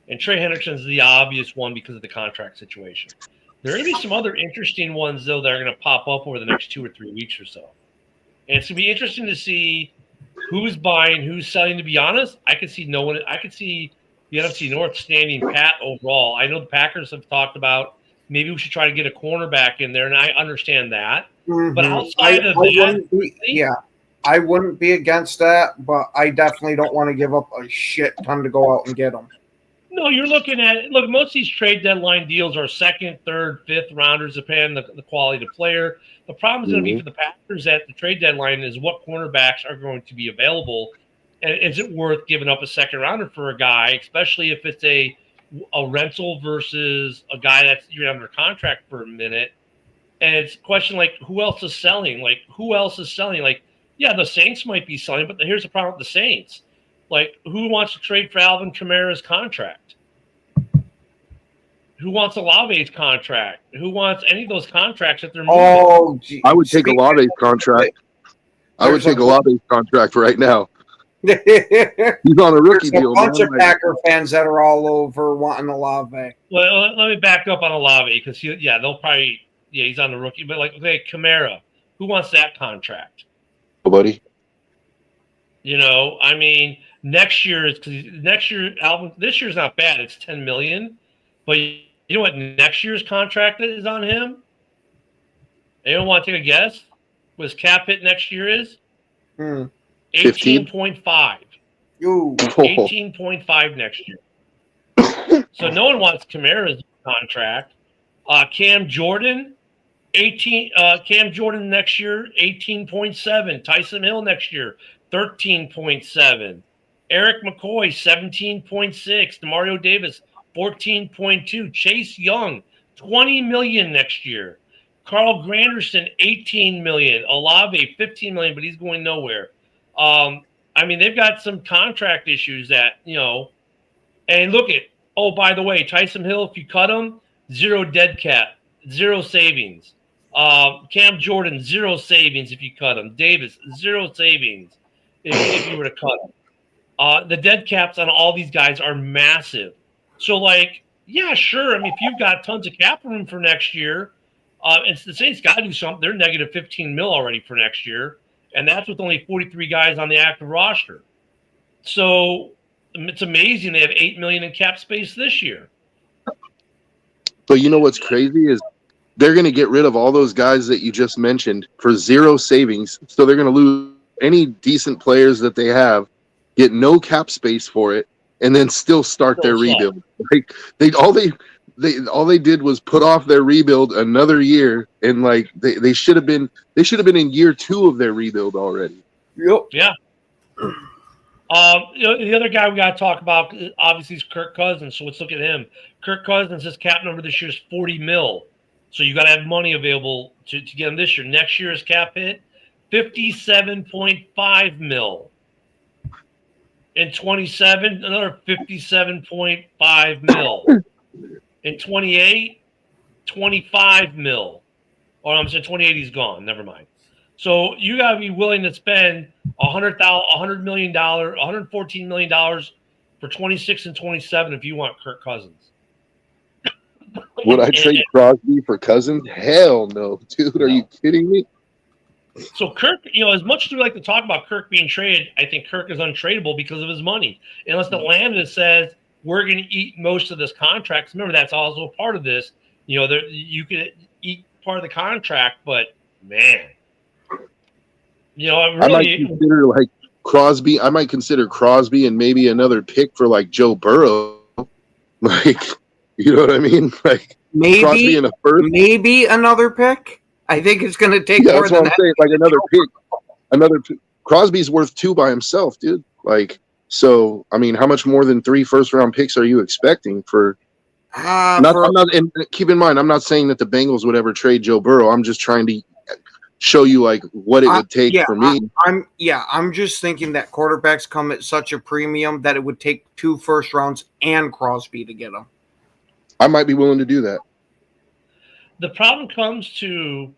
And Trey Hendrickson is the obvious one because of the contract situation. There are going to be some other interesting ones, though, that are going to pop up over the next 2 or 3 weeks or so. And it's going to be interesting to see who's buying, who's selling. To be honest, I could see no one. I could see the NFC North standing pat overall. I know the Packers have talked about maybe we should try to get a cornerback in there, and I understand that. Mm-hmm. But outside of that, I wouldn't be against that, but I definitely don't want to give up a shit ton to go out and get them. no, you're looking at – look, most of these trade deadline deals are second, third, fifth rounders, depending on the quality of the player. The problem is going to be for the Packers at the trade deadline is what cornerbacks are going to be available, and is it worth giving up a second rounder for a guy, especially if it's a rental versus a guy that's you're under contract for a minute. And it's a question like, who else is selling? Like, yeah, the Saints might be selling, but here's the problem with the Saints. Like, who wants to trade for Alvin Kamara's contract? Who wants Olave's contract? Who wants any of those contracts that they're moving? Oh, geez. I would take Olave's contract. I would take Olave's contract right now. He's on a rookie deal. A bunch of Packer fans that are all over wanting Olave. Well, let me back up on Olave because they'll probably he's on the rookie. But like, okay, Kamara, who wants that contract? Nobody. I mean, next year Alvin. This year's not bad. It's $10 million, but you know what next year's contract is on him? Anyone want to take a guess? What his cap hit next year is? 18.5. 18.5 next year. So no one wants Kamara's contract. Cam Jordan, Cam Jordan next year, 18.7. Tyson Hill next year, 13.7. Eric McCoy, 17.6. DeMario Davis, 14.2. Chase Young, $20 million next year. Carl Granderson, $18 million. Olave, $15 million, but he's going nowhere. I mean, they've got some contract issues that, and look at, by the way, Tyson Hill, if you cut him, 0 dead cap, 0 savings. Cam Jordan, 0 savings if you cut him. Davis, 0 savings if you were to cut him. The dead caps on all these guys are massive. So, like, yeah, sure. I mean, if you've got tons of cap room for next year, and the Saints got to do something. They're negative $15 million already for next year. And that's with only 43 guys on the active roster. So it's amazing they have $8 million in cap space this year. But you know what's crazy is they're going to get rid of all those guys that you just mentioned for 0 savings. So they're going to lose any decent players that they have, get no cap space for it, and then still start their rebuild. Like all they did was put off their rebuild another year, and like they should have been in year 2 of their rebuild already. Yep. Yeah. The other guy we got to talk about obviously is Kirk Cousins. So let's look at him. Kirk Cousins, his cap number this year is $40 million. So you got to have money available to get him this year. Next year's cap hit, $57.5 million. In 27, another $57.5 million. In 28, $25 million. Or I'm saying 28, he's gone. Never mind. So you got to be willing to spend $100 million, $114 million for 26 and 27 if you want Kirk Cousins. Would I trade Crosby for Cousins? Hell no, dude. Are you kidding me? So Kirk, as much as we like to talk about Kirk being traded, I think Kirk is untradeable because of his money. Unless Atlanta says we're going to eat most of this contract. Remember, that's also a part of this. You could eat part of the contract, but man, I might consider like Crosby. I might consider Crosby and maybe another pick for like Joe Burrow. Like, you know what I mean? Like Crosby in a first, maybe another pick. I think it's going to take more that's what than I'm saying. Like another pick. Crosby's worth 2 by himself, dude. Like, so I mean, how much more than 3 first-round picks are you expecting for? I'm not. And keep in mind, I'm not saying that the Bengals would ever trade Joe Burrow. I'm just trying to show you like what it would take for me. I'm just thinking that quarterbacks come at such a premium that it would take 2 first rounds and Crosby to get them. I might be willing to do that. The problem comes to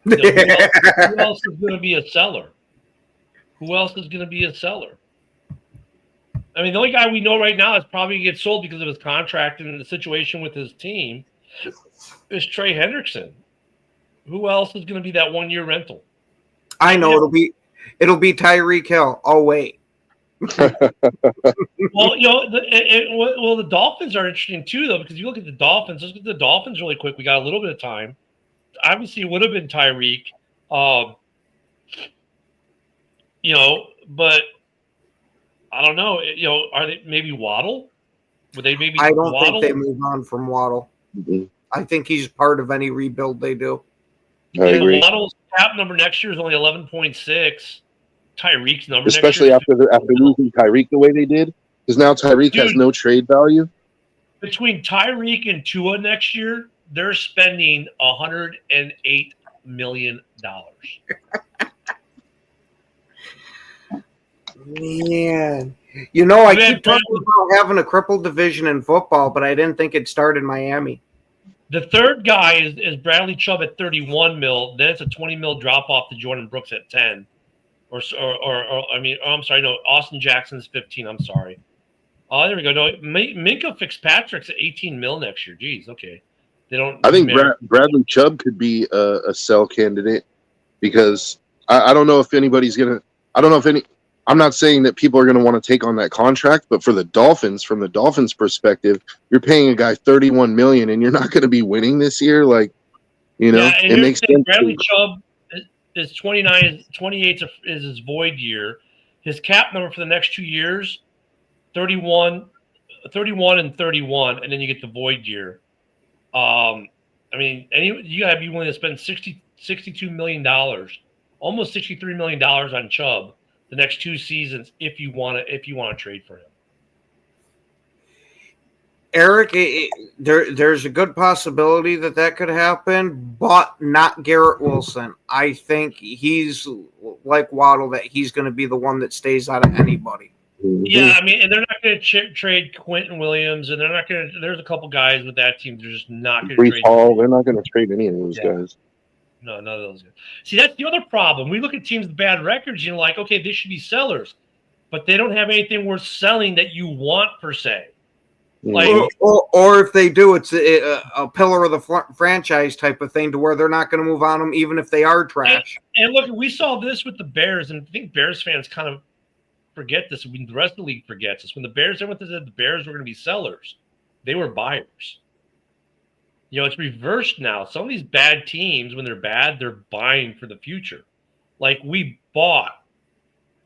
who else is going to be a seller? Who else is going to be a seller? I mean, the only guy we know right now is probably going to get sold because of his contract and the situation with his team is Trey Hendrickson. Who else is going to be that 1-year rental? I know it'll be Tyreek Hill. Oh wait. Well, the Dolphins are interesting too, though, because you look at the Dolphins. Let's look at the Dolphins really quick. We got a little bit of time. Obviously, it would have been Tyreek, but I don't know. Are they maybe Waddle? Would they maybe? I don't Waddle? think they move on from Waddle. Mm-hmm. I think he's part of any rebuild they do. I agree. Waddle's cap number next year is only 11.6. Tyreek's number, especially next year after losing Tyreek the way they did, because now Tyreek has no trade value. Between Tyreek and Tua next year, they're spending $108 million. Man, I keep talking about having a crippled division in football, but I didn't think it'd start in Miami. The third guy is Bradley Chubb at 31 mil. Then it's a 20 mil drop off to Jordan Brooks at 10. Austin Jackson's 15. I'm sorry. Oh, there we go. No, Minka Fitzpatrick's at 18 mil next year. Jeez, okay. They don't. I think Bradley Chubb could be a sell candidate because I don't know if anybody's gonna. I don't know if any. I'm not saying that people are going to want to take on that contract, but for the Dolphins, from the Dolphins' perspective, you're paying a guy $31 million, and you're not going to be winning this year. Like, it makes sense. Bradley Chubb is 29, 28 is his void year. His cap number for the next 2 years, 31 and 31, and then you get the void year. You got to be willing to spend $62 million, almost $63 million on Chubb the next 2 seasons if you want to trade for him. Eric, there's a good possibility that could happen, but not Garrett Wilson. I think he's like Waddle, that he's going to be the one that stays out of anybody. Yeah, and they're not going to trade Quentin Williams, and they're not going to. There's a couple guys with that team they're just not going to trade. Hall, they're not going to trade any of those guys. No, none of those guys. See, that's the other problem. We look at teams with bad records, like, okay, they should be sellers, but they don't have anything worth selling that you want per se. Like, or if they do, it's a pillar of the franchise type of thing to where they're not going to move on them even if they are trash. And look, we saw this with the Bears, and I think Bears fans kind of forget this. The rest of the league forgets this. When the Bears, everyone said the Bears were going to be sellers, they were buyers. It's reversed now. Some of these bad teams, when they're bad, they're buying for the future. Like we bought,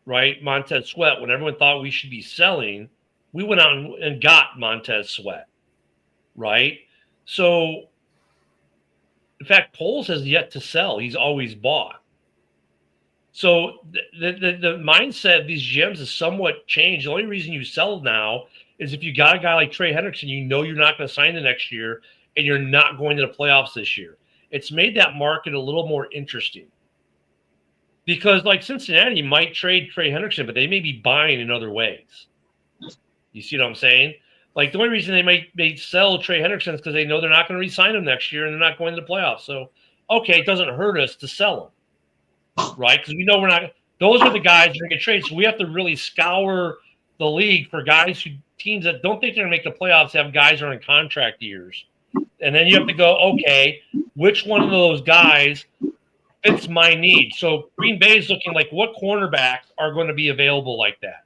right, Montez Sweat when everyone thought we should be selling. We went out and got Montez Sweat, right? So, in fact, Poles has yet to sell. He's always bought. So the mindset of these GMs has somewhat changed. The only reason you sell now is if you got a guy like Trey Hendrickson, you're not going to sign the next year, and you're not going to the playoffs this year. It's made that market a little more interesting. Because like Cincinnati might trade Trey Hendrickson, but they may be buying in other ways. You see what I'm saying? Like the only reason they may sell Trey Hendrickson is because they know they're not going to re-sign him next year and they're not going to the playoffs. So, okay, it doesn't hurt us to sell him, right? Because we know we're not – those are the guys that are going to get traded. So we have to really scour the league for teams that don't think they're going to make the playoffs have guys that are in contract years. And then you have to go, okay, which one of those guys fits my need? So Green Bay is looking like what cornerbacks are going to be available like that.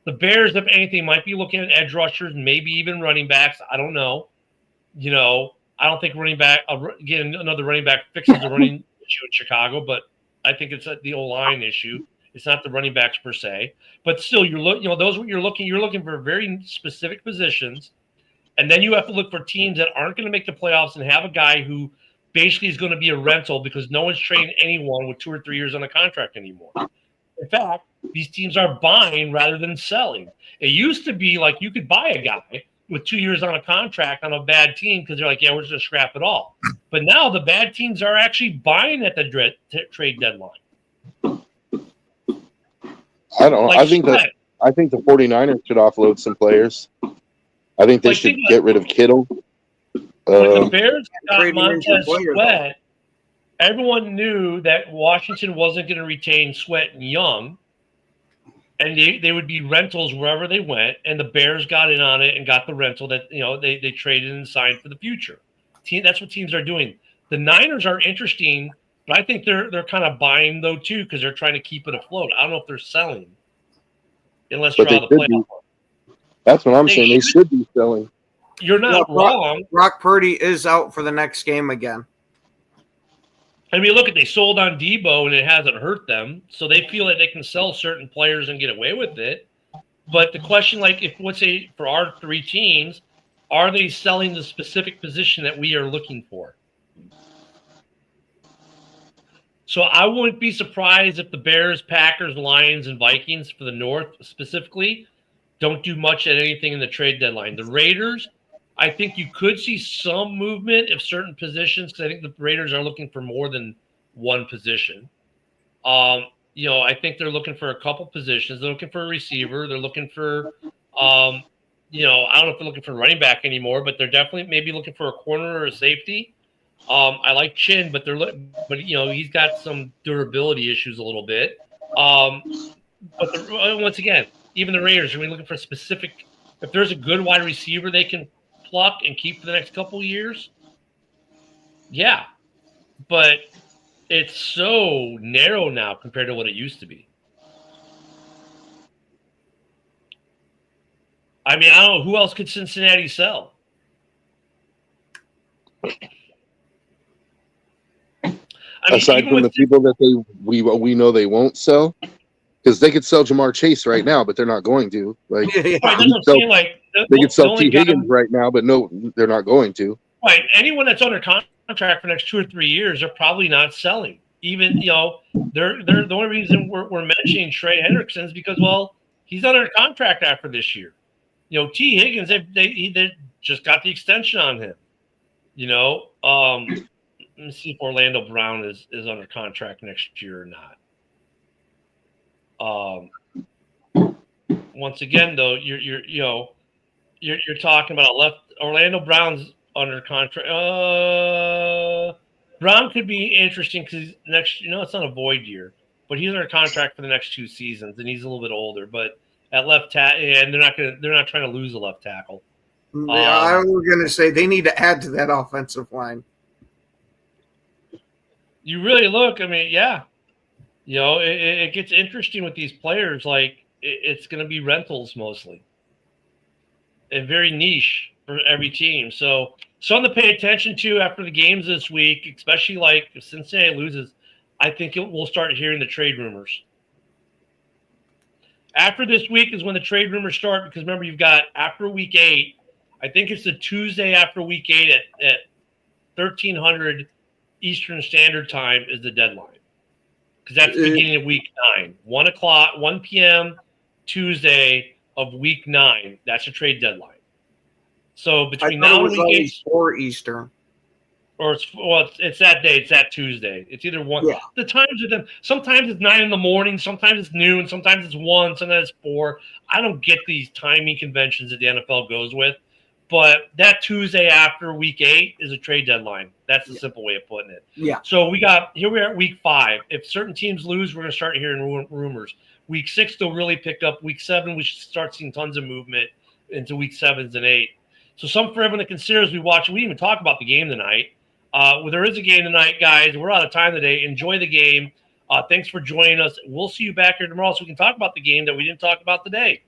The Bears, if anything, might be looking at edge rushers, maybe even running backs. I don't know. I don't think another running back fixes the running issue in Chicago, but I think it's the O-line issue. It's not the running backs per se, but still, you're looking for very specific positions. And then you have to look for teams that aren't going to make the playoffs and have a guy who basically is going to be a rental because no one's trading anyone with 2 or 3 years on a contract anymore. In fact, these teams are buying rather than selling. It used to be like you could buy a guy with 2 years on a contract on a bad team because they're like, yeah, we're just going to scrap it all. But now the bad teams are actually buying at the trade deadline. I don't know. Like I think the 49ers should offload some players. I think they should get rid of Kittle. When the Bears got trading into Montez player, Sweat, everyone knew that Washington wasn't going to retain Sweat and Young, and they would be rentals wherever they went, and the Bears got in on it and got the rental that they traded and signed for the future. That's what teams are doing. The Niners are interesting, but I think they're kind of buying though too because they're trying to keep it afloat. I don't know if they're selling, unless you're out of the playoff. That's what I'm saying. They should be selling. You're not wrong. Brock Purdy is out for the next game again. I mean, look, they sold on Debo and it hasn't hurt them, so they feel that they can sell certain players and get away with it. But the question, like, if let's say for our 3 teams, are they selling the specific position that we are looking for? So I wouldn't be surprised if the Bears, Packers, Lions, and Vikings for the North specifically don't do much at anything in the trade deadline. The Raiders, I think you could see some movement of certain positions because I think the Raiders are looking for more than one position. I think they're looking for a couple positions. They're looking for a receiver. They're looking for, I don't know if they're looking for a running back anymore, but they're definitely maybe looking for a corner or a safety. I like Chin, but he's got some durability issues a little bit. Once again, even the Raiders are looking for specific. If there's a good wide receiver they can pluck and keep for the next couple of years, yeah. But it's so narrow now compared to what it used to be. I mean, I don't know who else could Cincinnati sell. Aside from the people that we know they won't sell, because they could sell Jamar Chase right now, but they're not going to. Like, right, that's what I'm saying. Like, they could sell T. Higgins right now, but no, they're not going to. Right, anyone that's under contract for the next 2 or 3 years, they're probably not selling. Even they're the only reason we're mentioning Trey Hendrickson is because he's under contract after this year. T. Higgins they just got the extension on him. Let me see if Orlando Brown is under contract next year or not. Once again, though, you're talking about a left. Orlando Brown's under contract. Brown could be interesting because next, it's not a void year, but he's under contract for the next 2 seasons, and he's a little bit older. But at left tackle, and they're not trying to lose a left tackle. I was going to say they need to add to that offensive line. You really look. I mean, yeah. It gets interesting with these players. Like, it's going to be rentals mostly. And very niche for every team. So something to pay attention to after the games this week, especially like if Cincinnati loses, I think we'll start hearing the trade rumors. After this week is when the trade rumors start because, remember, you've got after week 8, I think it's the Tuesday after week 8 at 1300 Eastern Standard Time is the deadline. Because that's the beginning of week 9. 1 p.m. Tuesday of week 9. That's a trade deadline. So between now and week 8, 4 Eastern. Or it's that day. It's that Tuesday. It's either one. Yeah. The times of them. Sometimes it's 9 in the morning. Sometimes it's noon. Sometimes it's 1. Sometimes it's 4. I don't get these timing conventions that the NFL goes with. But that Tuesday after week 8 is a trade deadline. That's the simple way of putting it. Yeah. So we are at week 5. If certain teams lose, we're going to start hearing rumors. Week 6 they'll really pick up. Week 7 we should start seeing tons of movement into week 7s and 8. So something for everyone to consider as we watch. We didn't even talk about the game tonight. There is a game tonight, guys. We're out of time today. Enjoy the game. Thanks for joining us. We'll see you back here tomorrow so we can talk about the game that we didn't talk about today.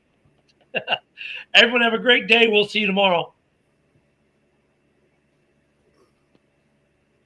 Everyone have a great day. We'll see you tomorrow.